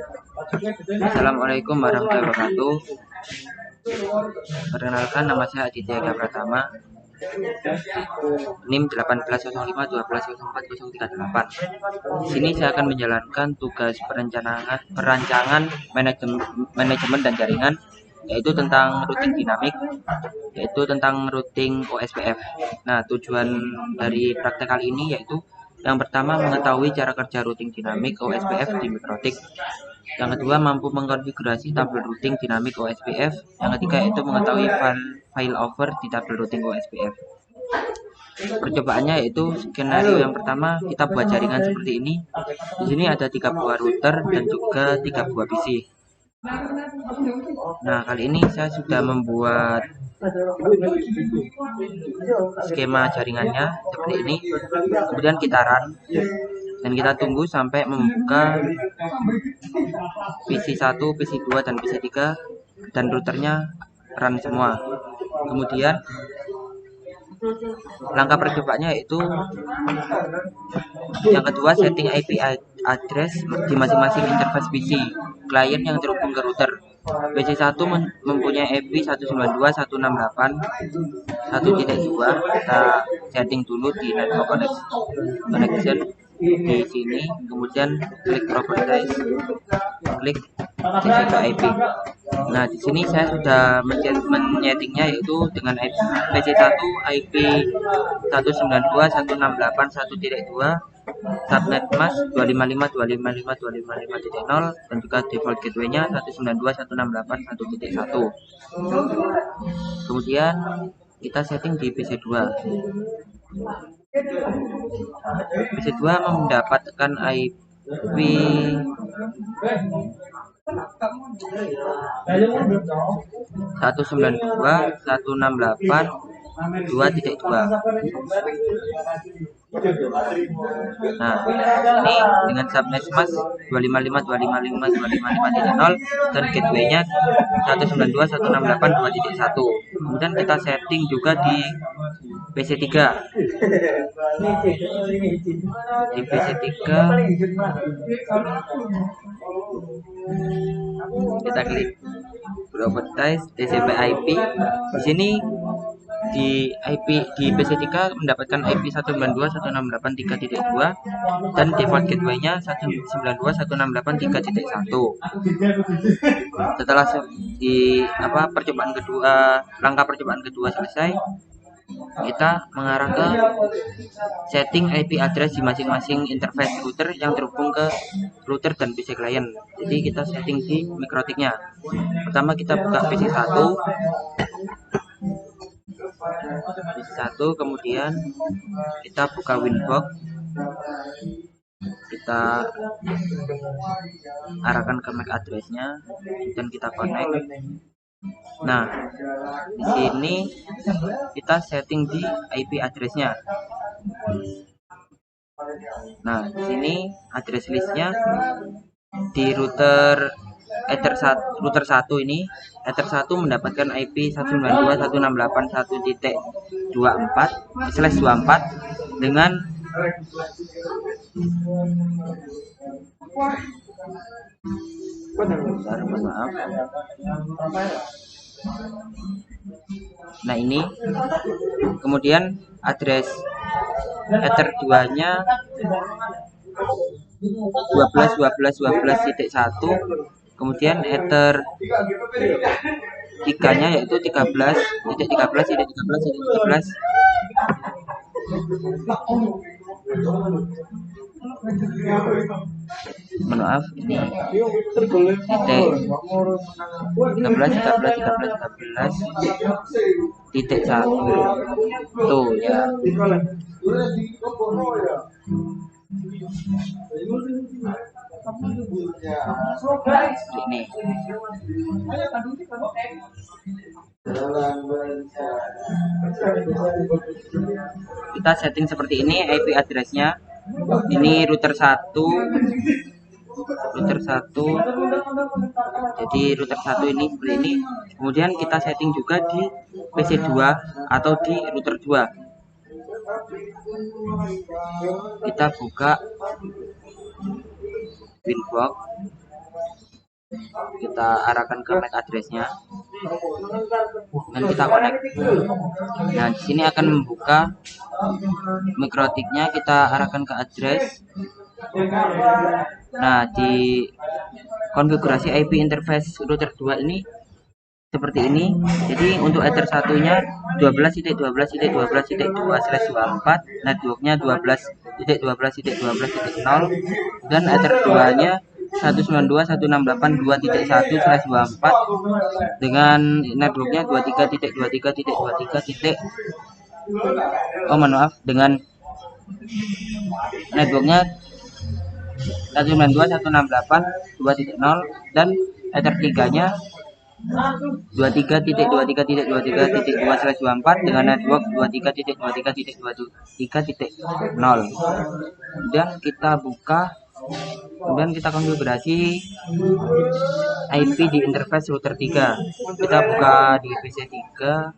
Assalamualaikum warahmatullahi wabarakatuh. Perkenalkan, nama saya Aditya Eka Pratama, NIM 1805120438. Di sini saya akan menjalankan tugas perancangan manajemen dan jaringan, yaitu tentang routing dinamik, yaitu tentang routing OSPF. Nah, tujuan dari praktek kali ini yaitu yang pertama, mengetahui cara kerja routing dinamik OSPF di mikrotik. Yang kedua, mampu mengkonfigurasi tabel routing dinamik OSPF. Yang ketiga, yaitu mengetahui failover di tabel routing OSPF. Percobaannya yaitu skenario yang pertama, kita buat jaringan seperti ini. Di sini ada 3 buah router dan juga 3 buah PC. Nah, kali ini saya sudah membuat skema jaringannya seperti ini. Kemudian kita run dan kita tunggu sampai membuka PC1, PC2 dan PC3 dan routernya run semua. Kemudian langkah percobaannya yaitu yang kedua, setting IP address di masing-masing interface PC klien yang terhubung ke router. PC1 mempunyai IP 192.168.1.2. Kita setting dulu di network connection di sini, kemudian klik properties, klik TCP IP. Nah, di sini saya sudah menyetingnya yaitu dengan PC1 IP 192.168.1.2, subnet mask 255.255.255.0 dan juga default gateway-nya 192.168.1.1. Kemudian kita setting di PC2. PC2 mendapatkan IP 192.168.2.2. Nah, ini dengan subnet mask 255.255.255.0 dan gateway-nya 192.168.2.1. Kemudian kita setting juga di PC3. Di PC3 kita klik properties TCP IP. Di sini di PC3 mendapatkan IP 192.168.3.2 dan default gateway-nya 192.168.3.1. Setelah langkah percobaan kedua selesai, kita mengarah ke setting IP address di masing-masing interface router yang terhubung ke router dan PC client. Jadi kita setting di mikrotiknya. Pertama kita buka PC1, kemudian kita buka Winbox, kita arahkan ke MAC address-nya dan kita connect. Nah, di sini kita setting di IP address-nya. Nah, di sini address list-nya di router 1 ini, Ether 1 mendapatkan IP 192.168.1.24/24 dengan Nah, ini kemudian address Ether 2-nya 12.12.12.1, kemudian Ether 3-nya yaitu 13.13.13.13. Maaf, ini titik 13 tuh ya. Ini kita setting seperti ini IP address-nya. Ini router 1. Jadi router 1 ini seperti ini. Kemudian kita setting juga di PC2 atau di router 2. Kita buka Winbox, kita arahkan ke MAC address-nya dan kita connect. Nah, di sini akan membuka mikrotiknya, kita arahkan ke address. Nah, di konfigurasi IP interface router 2 ini seperti ini. Jadi untuk ether satunya 12.12.12.2/24, networknya 12.12.12.0, dan ether 2-nya 192.168.2.1/24 dengan networknya 23.23.23. Dengan networknya 192.168.2.0 dan ether 3-nya 23.23.23.2/24 dengan network 23.23.23.0. Kemudian kita buka, kemudian kita konfigurasi IP di interface router 3. Kita buka di PC 3,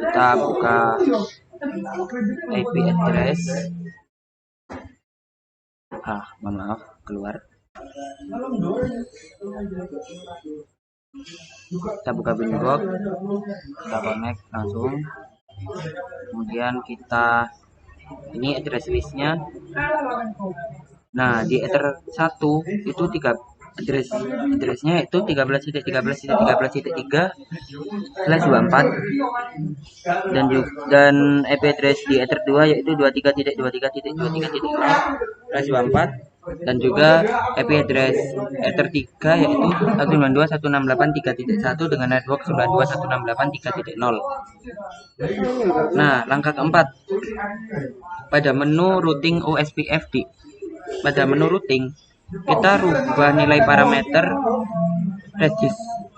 kita buka IP address. Maaf, keluar. Kita buka Winbox, kita connect langsung. Kemudian kita ini address listnya. Nah, di ether 1 itu addressnya itu 13.13.13.3/24 dan IP address di ether 2 yaitu 23.23.23.0/24 dan juga IP address ether 3 yaitu 192.168.3.1 dengan network 192.168.3.0. Nah, langkah keempat, pada menu routing OSPF pada menu routing kita rubah nilai parameter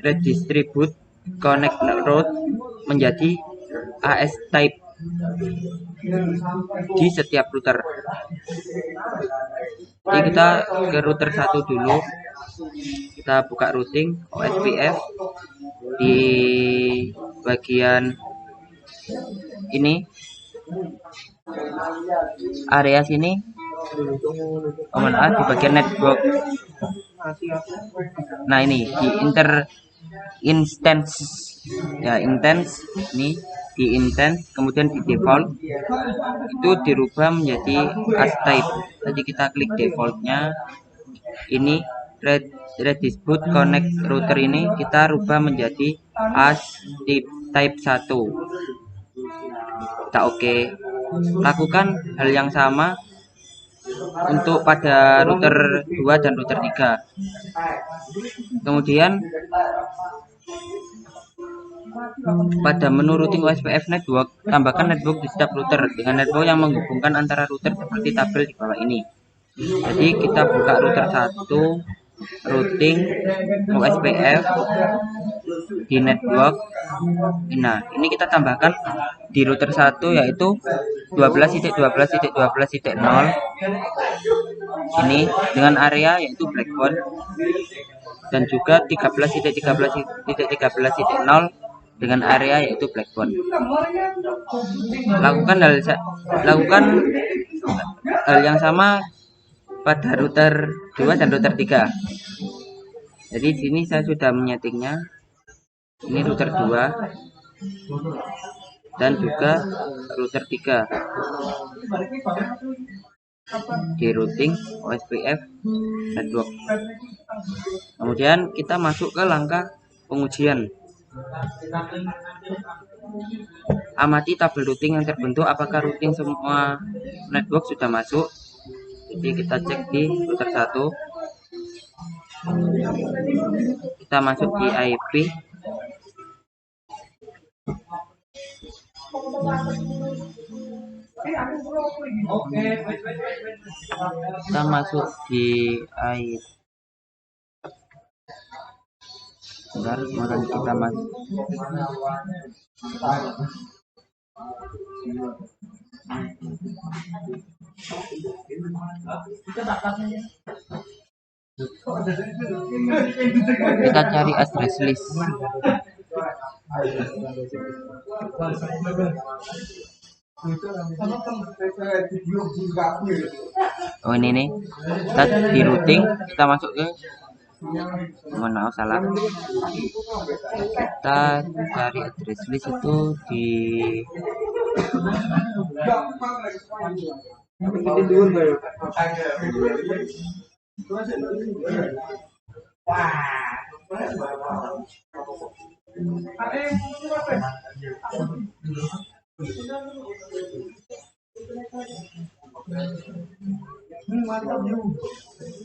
redistribute connect route menjadi AS type di setiap router. Jadi kita ke router 1 dulu, kita buka routing OSPF di bagian ini, area sini, di bagian network. Nah, ini di instance ini di instance, kemudian di default itu dirubah menjadi AS type. Jadi kita klik defaultnya, ini redistribute connect router ini kita rubah menjadi AS type 1. Kita oke. Lakukan hal yang sama untuk pada router 2 dan router 3. Kemudian pada menu routing OSPF network, tambahkan network di setiap router dengan network yang menghubungkan antara router seperti tabel di bawah ini. Jadi kita buka router 1, routing OSPF di network. Nah, ini kita tambahkan di router 1 yaitu 12.12.12.0 ini dengan area yaitu Blackbone, dan juga 13.13.13.0 dengan area yaitu Blackbone. Lakukan hal yang sama pada router 2 dan router 3. Jadi di sini saya sudah menyetingnya. Ini router 2 dan juga router 3 di routing OSPF network. Kemudian kita masuk ke langkah pengujian. Amati tabel routing yang terbentuk, apakah routing semua network sudah masuk. Jadi kita cek di router 1, kita masuk di IP, kita masuk di IP. Bentar, kemudian kita masuk. Kita cari address list. Oh ini nih, kita di routing, kita masuk ke, mohon maaf salah, kita cari address list itu di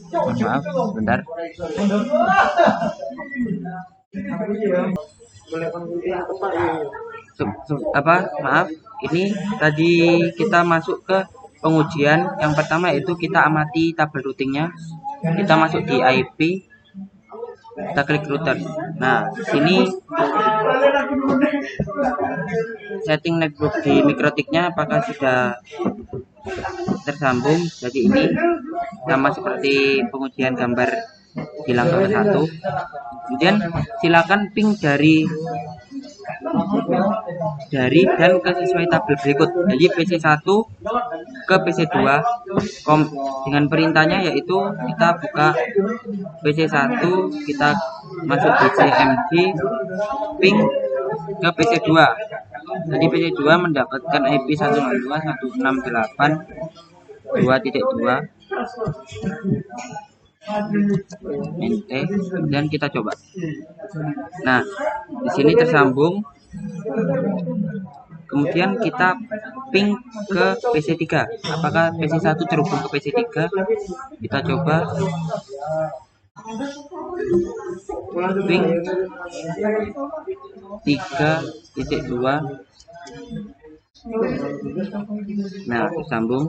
mohon maaf bentar. Maaf, ini tadi kita masuk ke pengujian. Yang pertama yaitu kita amati tabel routingnya, kita masuk di IP, kita klik router. Nah sini setting network di mikrotiknya apakah sudah tersambung. Jadi ini sama seperti pengujian gambar di langkah ke-1. Kemudian silakan ping dari dan ke sesuai tabel berikut. Jadi PC1 ke PC2 dengan perintahnya yaitu kita buka PC1, kita masuk di CMD, ping ke PC2. Jadi PC2 mendapatkan IP 192.168.2.2 dan kita coba. Nah, di sini tersambung. Kemudian kita ping ke PC3. Apakah PC1 terhubung ke PC3? Kita coba. Ping 3.2. Nah, tersambung.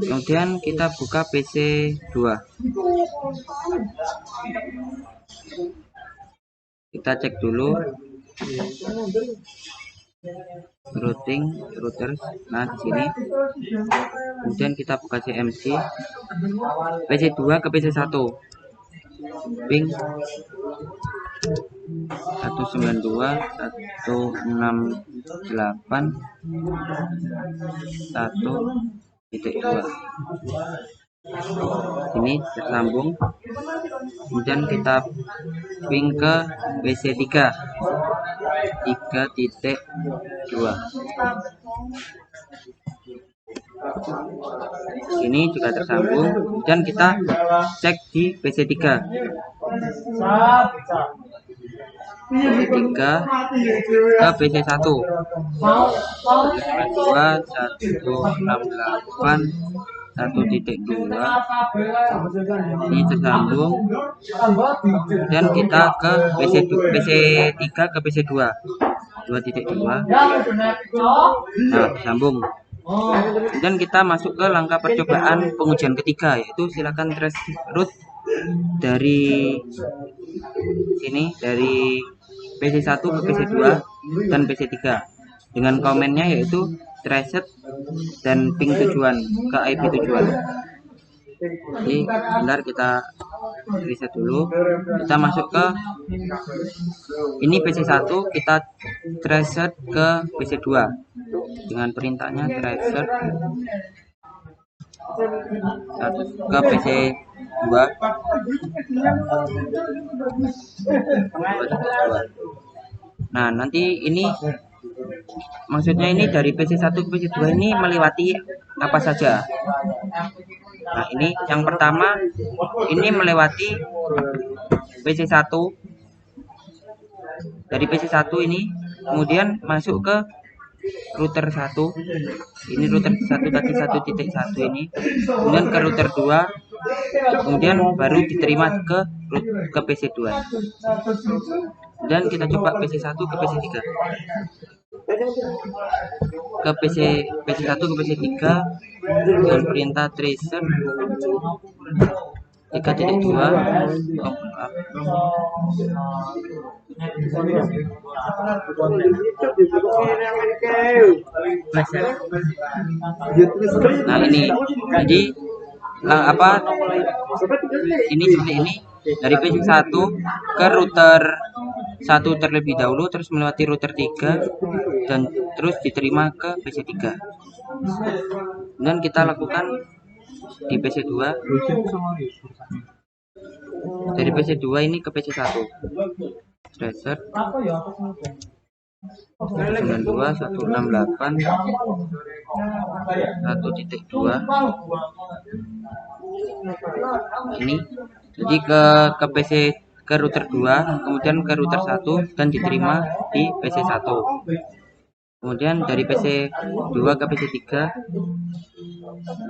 Kemudian kita buka PC2. Kita cek dulu routers. Nah, di sini. Kemudian kita buka CMD. PC2 ke PC1. Ping 192.168.1.2. Ini tersambung. Kemudian kita ping ke PC3 3.2. Ini juga tersambung. Kemudian kita cek di PC3. PC3 ke PC1 192.168.1.2. Ini tersambung. Dan kita ke PC3 ke PC2 2.2. Nah, sambung. Dan kita masuk ke langkah percobaan pengujian ketiga, yaitu silakan trace root dari sini, dari PC1 ke PC2 dan PC3 dengan komennya yaitu traced dan ping tujuan ke IP tujuan. Jadi bentar, kita reset dulu. Kita masuk ke ini PC1, kita traced ke PC2 dengan perintahnya traced ke PC2. Nah, nanti ini maksudnya ini dari PC1 ke PC2 ini melewati apa saja. Nah, ini yang pertama ini melewati PC1. Dari PC1 ini kemudian masuk ke router 1. Ini router 1 tadi 1.1 ini. Kemudian ke router 2. Kemudian baru diterima ke PC2. Dan kita coba PC1 ke PC3. Ke PC1 ke PC3 dengan perintah tracer 3.2. Nah, ini jadi ini seperti ini. Dari PC1 ke router 1 terlebih dahulu, terus melewati router 3 dan terus diterima ke PC3. Kemudian kita lakukan di PC2. Dari PC2 ini ke PC1. Reset 192 168 1.2 ini. Jadi ke PC ke router 2, kemudian ke router 1 dan diterima di PC1. Kemudian dari PC2 ke PC3. Ke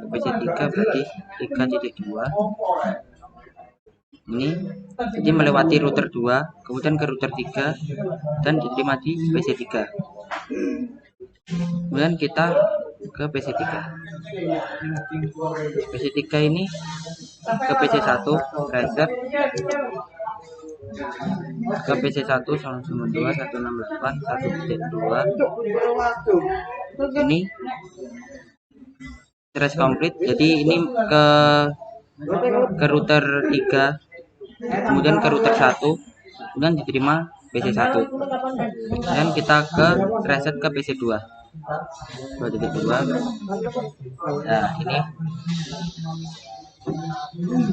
PC3 berarti 3.2. Ini jadi melewati router 2, kemudian ke router 3 dan diterima di PC3. Kemudian kita ke PC3. PC3 ini ke PC1, reset ke PC1 192 168 1.2. Ini trace complete. Jadi ini ke router 3, kemudian ke router 1, kemudian diterima PC1. Dan kita ke reset ke PC2 2.2. Nah, ini.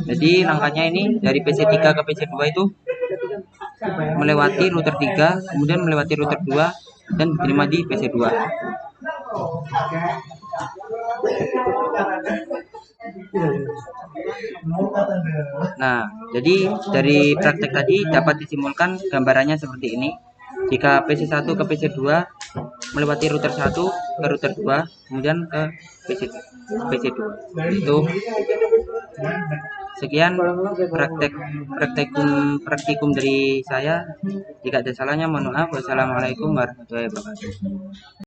Jadi langkahnya ini dari PC3 ke PC2 itu melewati router 3, kemudian melewati router 2 dan diterima di PC2. Nah, jadi dari praktek tadi dapat disimpulkan gambarannya seperti ini. Jika PC1 ke PC2 melewati router 1 ke router 2, kemudian ke PC2. Itu sekian praktikum dari saya. Jika ada salahnya mohon maaf. Wassalamualaikum warahmatullahi wabarakatuh.